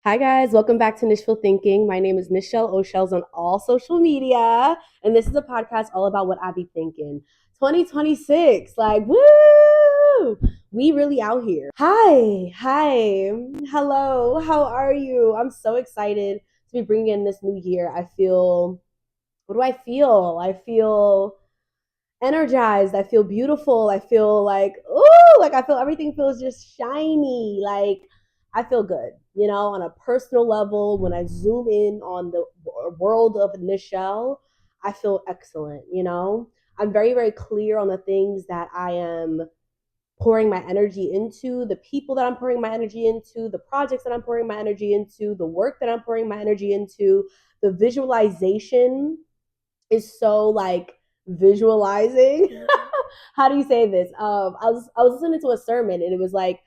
Hi guys, welcome back to Nichful Thinking. My name is Nichelle Ohshells on all social media, and this is a podcast all about what I be thinking. 2026, like woo! We really out here. Hi, hello. How are you? I'm so excited to be bringing in this new year. I feel. What do I feel? I feel energized. I feel beautiful. I feel like, ooh, like I feel everything feels just shiny. Like I feel good, on a personal level. When I zoom in on the world of Nichelle, I feel excellent. I'm very, very clear on the things that I am pouring my energy into, the people that I'm pouring my energy into, the projects that I'm pouring my energy into, the work that I'm pouring my energy into, the visualization is so like visualizing. How do you say this? I was listening to a sermon and it was like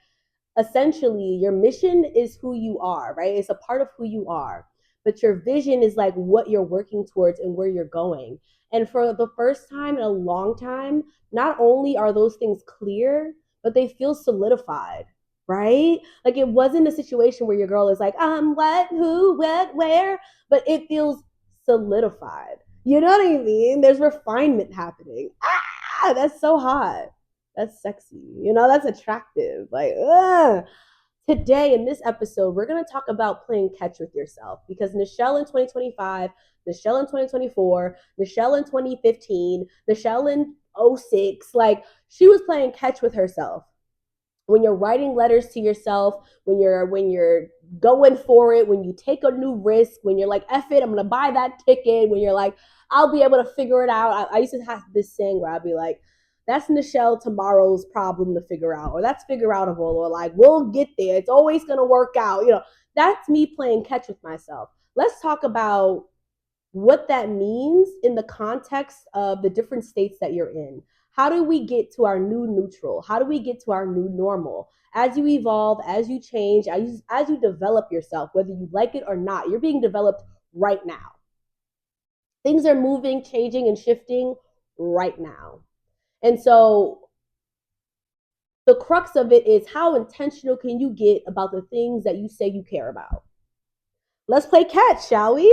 essentially your mission is who you are, right? It's a part of who you are. But your vision is like what you're working towards and where you're going. And for the first time in a long time, not only are those things clear, but they feel solidified, right? Like it wasn't a situation where your girl is like, what, who, what, where, but it feels solidified. You know what I mean? There's refinement happening. That's so hot. That's sexy. That's attractive. Like, ugh. Today in this episode, we're going to talk about playing catch with yourself because Nichelle in 2025, Nichelle in 2024, Nichelle in 2015, Nichelle in '06, like she was playing catch with herself. When you're writing letters to yourself, when you're going for it, when you take a new risk, when you're like, F it, I'm gonna buy that ticket, when you're like, I'll be able to figure it out. I used to have this saying where I'd be like, that's Nichelle tomorrow's problem to figure out, or that's figure outable, or like, we'll get there. It's always gonna work out. That's me playing catch with myself. Let's talk about what that means in the context of the different states that you're in. How do we get to our new neutral? How do we get to our new normal? As you evolve, as you change, as you develop yourself, whether you like it or not, you're being developed right now. Things are moving, changing, and shifting right now. And so the crux of it is how intentional can you get about the things that you say you care about? Let's play catch, shall we?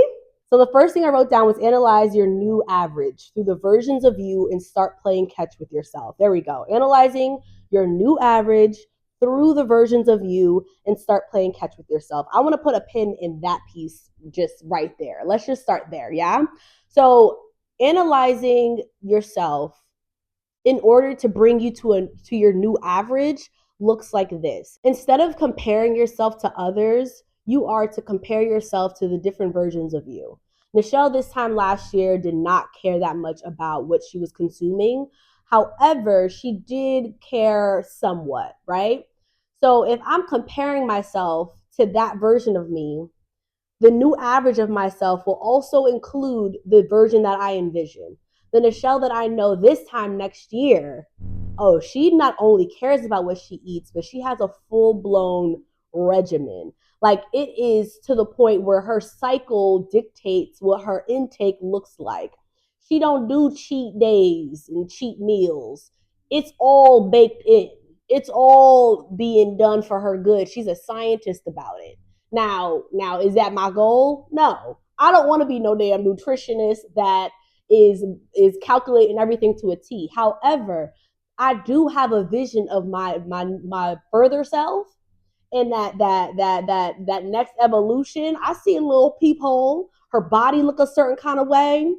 So the first thing I wrote down was analyze your new average through the versions of you and start playing catch with yourself. There we go. Analyzing your new average through the versions of you and start playing catch with yourself. I want to put a pin in that piece just right there. Let's just start there, yeah? So analyzing yourself in order to bring you to your new average looks like this. Instead of comparing yourself to others, you are to compare yourself to the different versions of you. Nichelle this time last year did not care that much about what she was consuming. However, she did care somewhat, right? So if I'm comparing myself to that version of me, the new average of myself will also include the version that I envision. The Nichelle that I know this time next year, oh, she not only cares about what she eats, but she has a full blown regimen. Like it is to the point where her cycle dictates what her intake looks like. She don't do cheat days and cheat meals. It's all baked in. It's all being done for her good. She's a scientist about it. Now, is that my goal? No. I don't want to be no damn nutritionist that is calculating everything to a T. However, I do have a vision of my further self and that next evolution. I see a little peephole. Her body look a certain kind of way,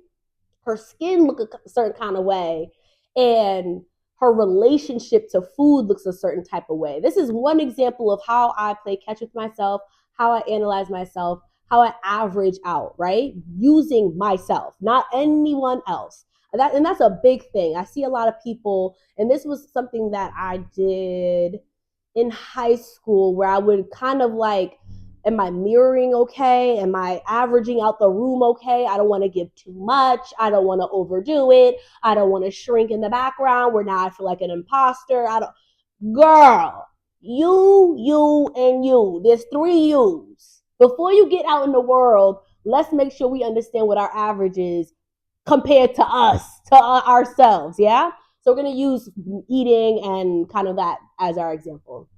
her skin look a certain kind of way, and her relationship to food looks a certain type of way. This is one example of how I play catch with myself, how I analyze myself, how I average out, right? Using myself, not anyone else. And that's a big thing. I see a lot of people, and this was something that I did in high school where I would kind of like, am I mirroring okay? Am I averaging out the room okay? I don't want to give too much. I don't want to overdo it. I don't want to shrink in the background where now I feel like an imposter. I don't, girl, you, and you. There's three yous. Before you get out in the world, let's make sure we understand what our average is compared to us, to ourselves, yeah? So we're going to use eating and kind of that as our example.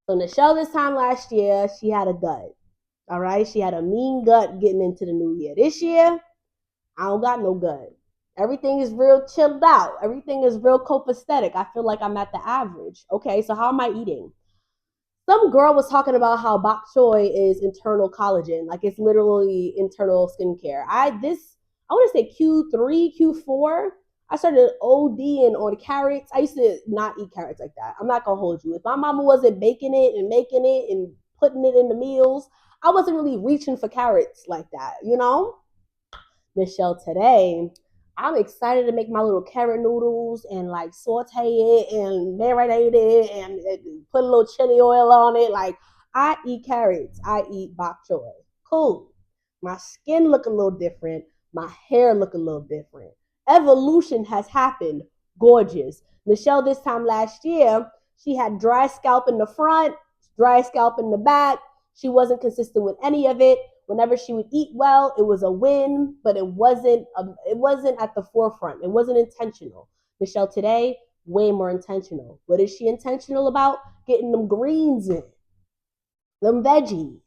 So Nichelle this time last year, she had a gut. All right. She had a mean gut getting into the new year. This year, I don't got no gut. Everything is real chilled out. Everything is real copacetic. I feel like I'm at the average. Okay, so how am I eating? Some girl was talking about how bok choy is internal collagen, like it's literally internal skincare. I want to say Q3, Q4. I started ODing on carrots. I used to not eat carrots like that. I'm not gonna hold you. If my mama wasn't baking it and making it and putting it in the meals, I wasn't really reaching for carrots like that, you know? Nichelle, today, I'm excited to make my little carrot noodles and like saute it and marinate it and put a little chili oil on it. Like, I eat carrots, I eat bok choy. Cool. My skin look a little different. My hair look a little different. Evolution has happened. Gorgeous. Nichelle, this time last year, she had dry scalp in the front, dry scalp in the back. She wasn't consistent with any of it. Whenever she would eat well, it was a win, but it wasn't at the forefront. It wasn't intentional. Nichelle today, way more intentional. What is she intentional about? Getting them greens in, them veggies.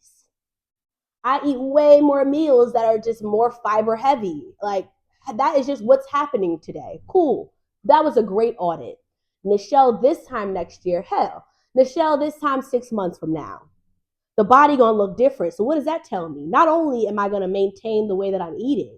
I eat way more meals that are just more fiber heavy. Like, that is just what's happening today. Cool. That was a great audit. Nichelle this time next year, hell, Nichelle this time 6 months from now, the body gonna look different. So what does that tell me? Not only am I gonna maintain the way that I'm eating,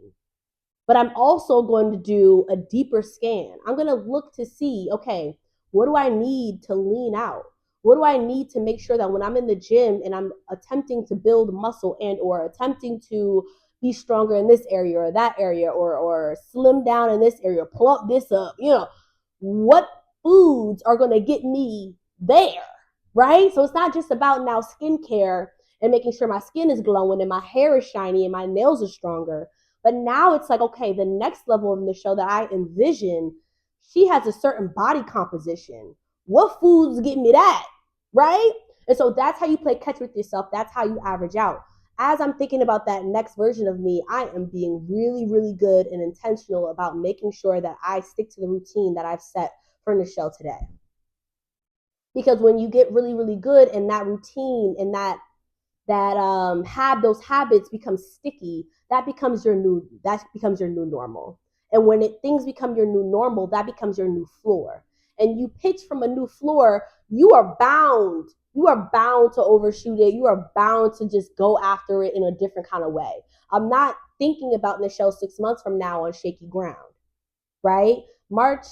but I'm also going to do a deeper scan. I'm gonna look to see, okay, what do I need to lean out? What do I need to make sure that when I'm in the gym and I'm attempting to build muscle and or attempting to be stronger in this area or that area or slim down in this area, plump this up, what foods are gonna get me there? Right? So it's not just about now skincare and making sure my skin is glowing and my hair is shiny and my nails are stronger. But now it's like, okay, the next level of Nichelle that I envision, she has a certain body composition. What foods get me that? Right? And so that's how you play catch with yourself. That's how you average out. As I'm thinking about that next version of me, I am being really, really good and intentional about making sure that I stick to the routine that I've set for Nichelle today. Because when you get really, really good in that routine and that have those habits become sticky, that becomes your new normal. And when things become your new normal, that becomes your new floor. And you pitch from a new floor, you are bound to overshoot it. You are bound to just go after it in a different kind of way. I'm not thinking about Nichelle 6 months from now on shaky ground, right? March,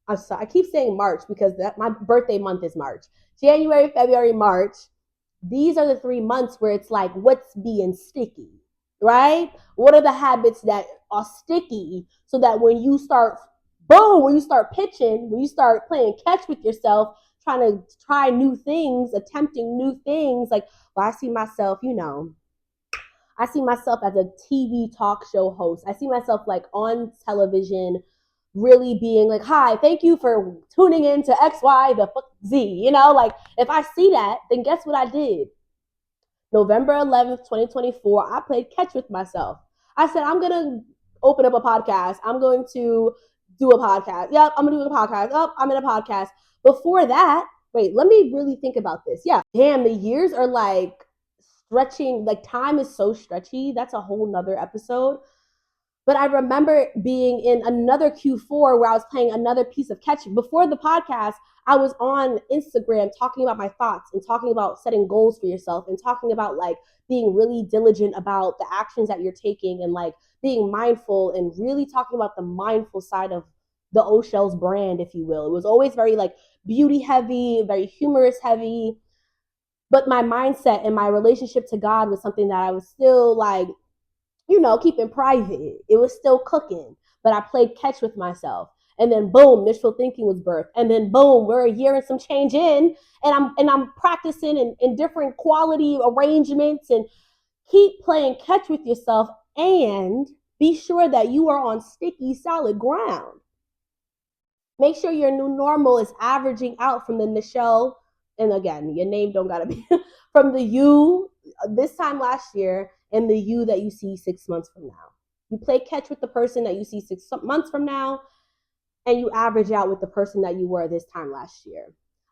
I'm sorry, I keep saying March because my birthday month is March. January, February, March, these are the 3 months where it's like, what's being sticky, right? What are the habits that are sticky so that when you start, boom, when you start pitching, when you start playing catch with yourself, trying to try new things, attempting new things, like, well, I see myself, I see myself as a TV talk show host. I see myself like on television, really being like, hi, thank you for tuning in to XY the fuck Z. Like if I see that, then guess what I did? November 11th, 2024, I played catch with myself. I said, I'm going to open up a podcast. I'm going to do a podcast. Yep, I'm going to do a podcast. Oh, I'm in a podcast. Before that, wait, let me really think about this. Yeah, damn, the years are like stretching, like time is so stretchy. That's a whole nother episode. But I remember being in another Q4 where I was playing another piece of catch. Before the podcast, I was on Instagram talking about my thoughts and talking about setting goals for yourself and talking about like being really diligent about the actions that you're taking and like being mindful and really talking about the mindful side of the Ohshells brand, if you will. It was always very like beauty heavy, very humorous heavy. But my mindset and my relationship to God was something that I was still like, keeping private. It was still cooking, but I played catch with myself. And then boom, Nichful Thinking was birthed. And then boom, we're a year and some change in, and I'm practicing in different quality arrangements and keep playing catch with yourself and be sure that you are on sticky, solid ground. Make sure your new normal is averaging out from the Nichelle, and again, your name don't gotta be from the you this time last year and the you that you see 6 months from now. You play catch with the person that you see 6 months from now, and you average out with the person that you were this time last year.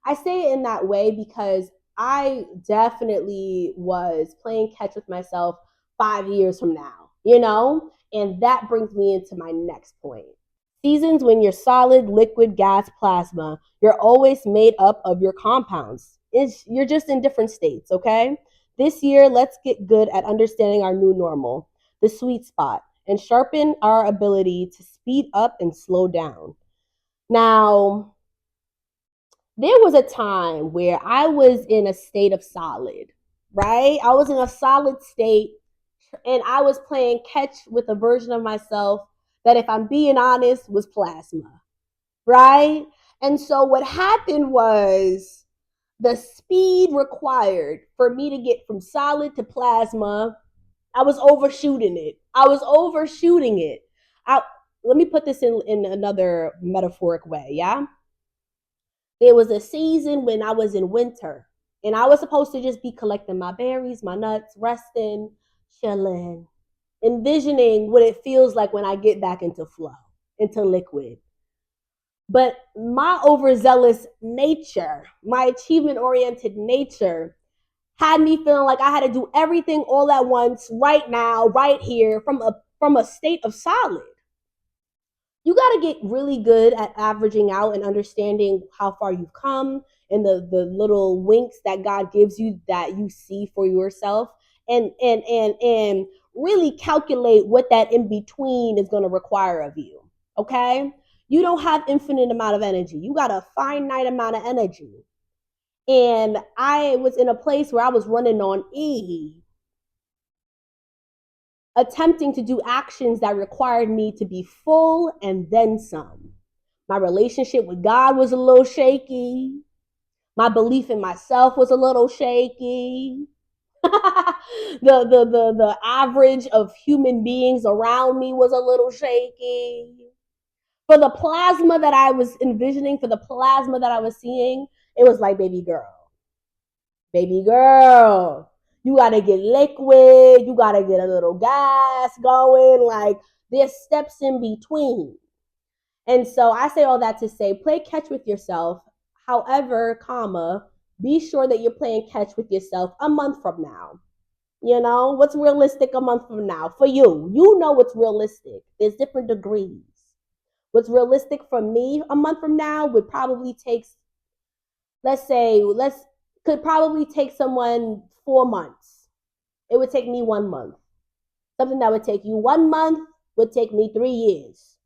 I say it in that way because I definitely was playing catch with myself 5 years from now, you know? And that brings me into my next point. Seasons when you're solid, liquid, gas, plasma, you're always made up of your compounds. You're just in different states, okay? This year, let's get good at understanding our new normal, the sweet spot, and sharpen our ability to speed up and slow down. Now, there was a time where I was in a state of solid, right? I was in a solid state and I was playing catch with a version of myself that, if I'm being honest, was plasma, right? And so what happened was the speed required for me to get from solid to plasma, I was overshooting it. I was overshooting it. I, Let me put this in another metaphoric way, yeah? There was a season when I was in winter and I was supposed to just be collecting my berries, my nuts, resting, chilling, envisioning what it feels like when I get back into flow, into liquid. But my overzealous nature, my achievement oriented nature, had me feeling like I had to do everything all at once, right now, right here, from a state of solid. You got to get really good at averaging out and understanding how far you've come and the little winks that God gives you that you see for yourself, and really calculate what that in between is going to require of you. Okay? You don't have infinite amount of energy. You got a finite amount of energy. And I was in a place where I was running on E, attempting to do actions that required me to be full and then some. My relationship with God was a little shaky. My belief in myself was a little shaky. The average of human beings around me was a little shaky. For the plasma that I was envisioning, for the plasma that I was seeing, it was like, baby girl, you gotta get liquid, you gotta get a little gas going. Like, there's steps in between. And so I say all that to say, play catch with yourself. However, comma, be sure that you're playing catch with yourself a month from now. You know, what's realistic a month from now for you? You know what's realistic. There's different degrees. What's realistic for me a month from now would probably take, let's say, let's could probably take someone 4 months. It would take me 1 month. Something that would take you 1 month would take me 3 years.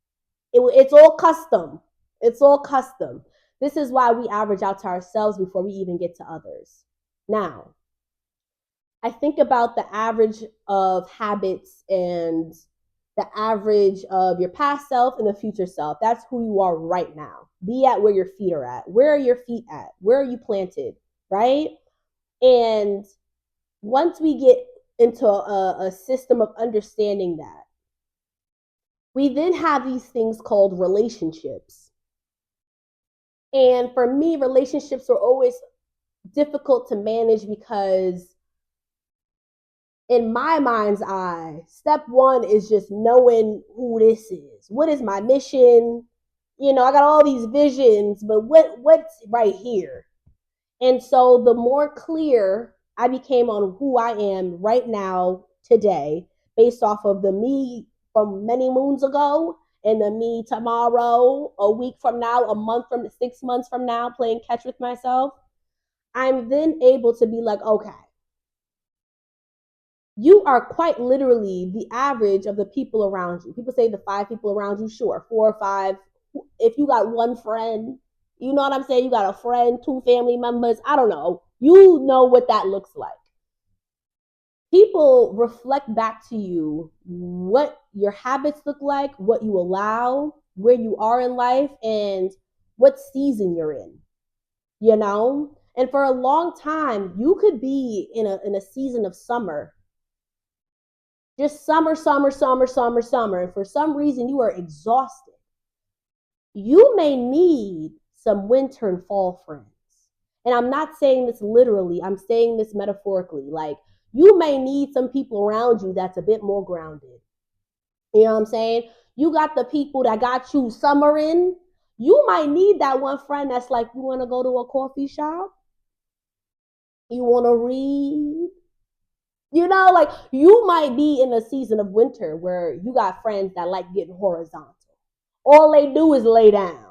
It's all custom. It's all custom. This is why we average out to ourselves before we even get to others. Now, I think about the average of habits and the average of your past self and the future self. That's who you are right now. Be at where your feet are at. Where are your feet at? Where are you planted? Right? And once we get into a system of understanding that, we then have these things called relationships. And for me, relationships are always difficult to manage because, in my mind's eye, step one is just knowing who this is. What is my mission? You know, I got all these visions, but what's right here? And so the more clear I became on who I am right now, today, based off of the me from many moons ago and the me tomorrow, a week from now, a month from 6 months from now, playing catch with myself, I'm then able to be like, okay, you are quite literally the average of the people around you. People say the 5 people around you, sure, 4 or 5. If you got one friend, you know what I'm saying? You got a friend, 2 family members, I don't know. You know what that looks like. People reflect back to you what your habits look like, what you allow, where you are in life, and what season you're in, you know? And for a long time, you could be in a season of summer, just summer, summer, summer, summer, summer. And for some reason, you are exhausted. You may need some winter and fall friends. And I'm not saying this literally, I'm saying this metaphorically. Like, you may need some people around you that's a bit more grounded. You know what I'm saying? You got the people that got you summering. You might need that one friend that's like, you want to go to a coffee shop? You want to read? Like you might be in a season of winter where you got friends that like getting horizontal. All they do is lay down.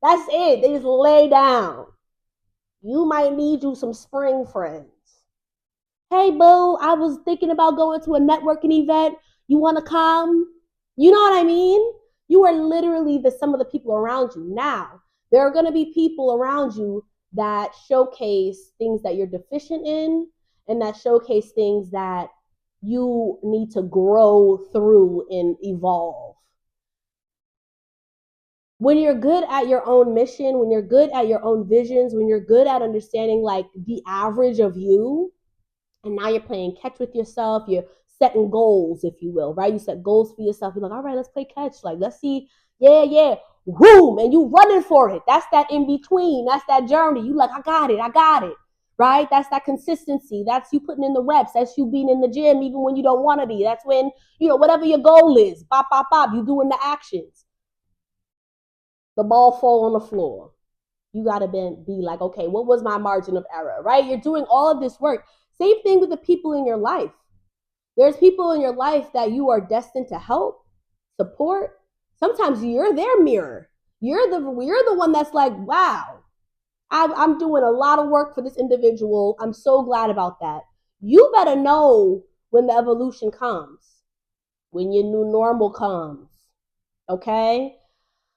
That's it. They just lay down. You might need you some spring friends. Hey, boo, I was thinking about going to a networking event. You want to come? You know what I mean? You are literally some of the people around you. Now, there are going to be people around you that showcase things that you're deficient in and that showcase things that you need to grow through and evolve. When you're good at your own mission, when you're good at your own visions, when you're good at understanding like the average of you, and now you're playing catch with yourself, you're setting goals, if you will, right? You set goals for yourself. You're like, all right, let's play catch. Like, let's see, yeah, whoom, and you running for it. That's that in between. That's that journey. You like, I got it, right? That's that consistency. That's you putting in the reps. That's you being in the gym even when you don't want to be. That's when, whatever your goal is, bop, you doing the actions. The ball fall on the floor. You got to be like, okay, what was my margin of error, right? You're doing all of this work. Same thing with the people in your life. There's people in your life that you are destined to help, support. Sometimes you're their mirror. You're the one that's like, wow, I'm doing a lot of work for this individual. I'm so glad about that. You better know when the evolution comes, when your new normal comes. Okay?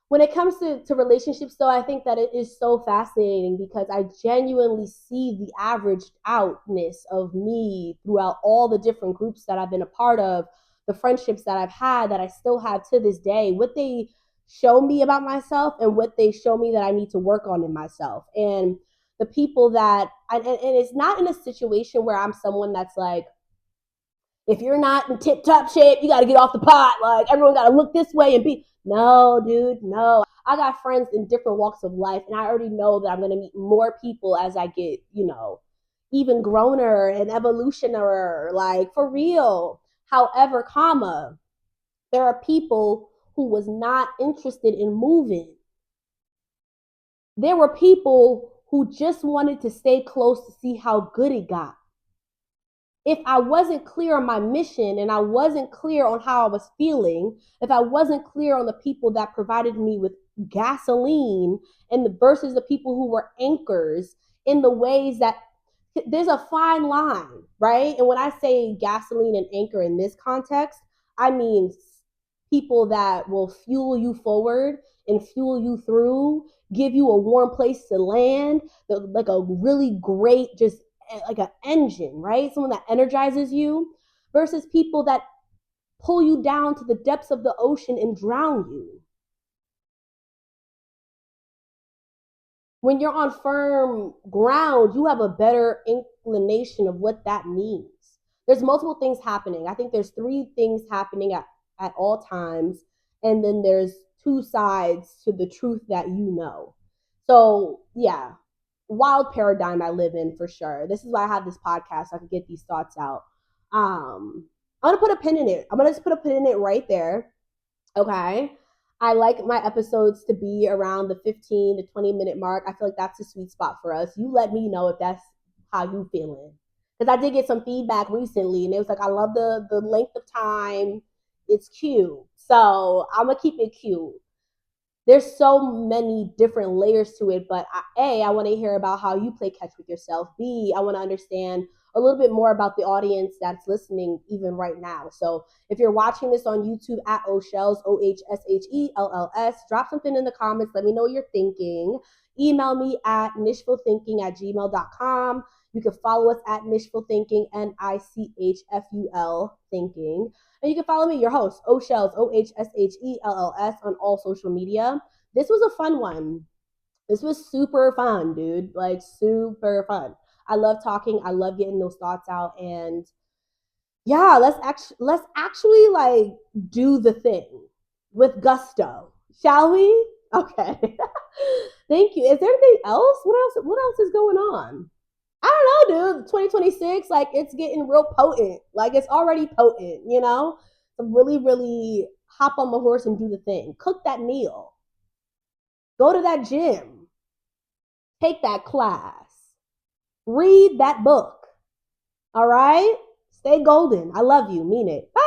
When it comes to relationships, though, I think that it is so fascinating because I genuinely see the averaged outness of me throughout all the different groups that I've been a part of, the friendships that I've had, that I still have to this day, what they show me about myself and what they show me that I need to work on in myself. And the people that, and it's not in a situation where I'm someone that's like, if you're not in tip top shape, you got to get off the pot. Like everyone got to look this way and be. No, dude, no. I got friends in different walks of life, and I already know that I'm going to meet more people as I get, even growner and evolutioner, like for real. However, there are people who was not interested in moving. There were people who just wanted to stay close to see how good it got. If I wasn't clear on my mission and I wasn't clear on how I was feeling, if I wasn't clear on the people that provided me with gasoline and versus the people who were anchors in the ways that there's a fine line, right? And when I say gasoline and anchor in this context, I mean people that will fuel you forward and fuel you through, give you a warm place to land, like a really great, just like an engine, right? Someone that energizes you versus people that pull you down to the depths of the ocean and drown you. When you're on firm ground, you have a better inclination of what that means. There's multiple things happening. I think there's three things happening at all times, and then there's two sides to the truth that you know. So, yeah, wild paradigm I live in for sure. This is why I have this podcast so I can get these thoughts out. I'm gonna put a pin in it. I'm gonna just put a pin in it right there. Okay. I like my episodes to be around the 15 to 20-minute mark. I feel like that's a sweet spot for us. You let me know if that's how you feeling. Because I did get some feedback recently and it was like, I love the length of time. It's cute. So I'm gonna keep it cute. There's so many different layers to it, but I want to hear about how you play catch with yourself. B, I want to understand a little bit more about the audience that's listening even right now. So if you're watching this on YouTube at Ohshells, Ohshells, drop something in the comments. Let me know what you're thinking. Email me at nichfulthinking@gmail.com. You can follow us at Nichful Thinking, Nichful Thinking. And you can follow me, your host, Ohshells, Ohshells, on all social media. This was a fun one. This was super fun, dude. Like, super fun. I love talking. I love getting those thoughts out. And yeah, let's actually like do the thing with gusto, shall we? Okay. Thank you. Is there anything else? What else is going on? I don't know, dude. 2026, like it's getting real potent. Like it's already potent. So really, really hop on the horse and do the thing. Cook that meal. Go to that gym. Take that class. Read that book. All right? Stay golden. I love you. Mean it. Bye.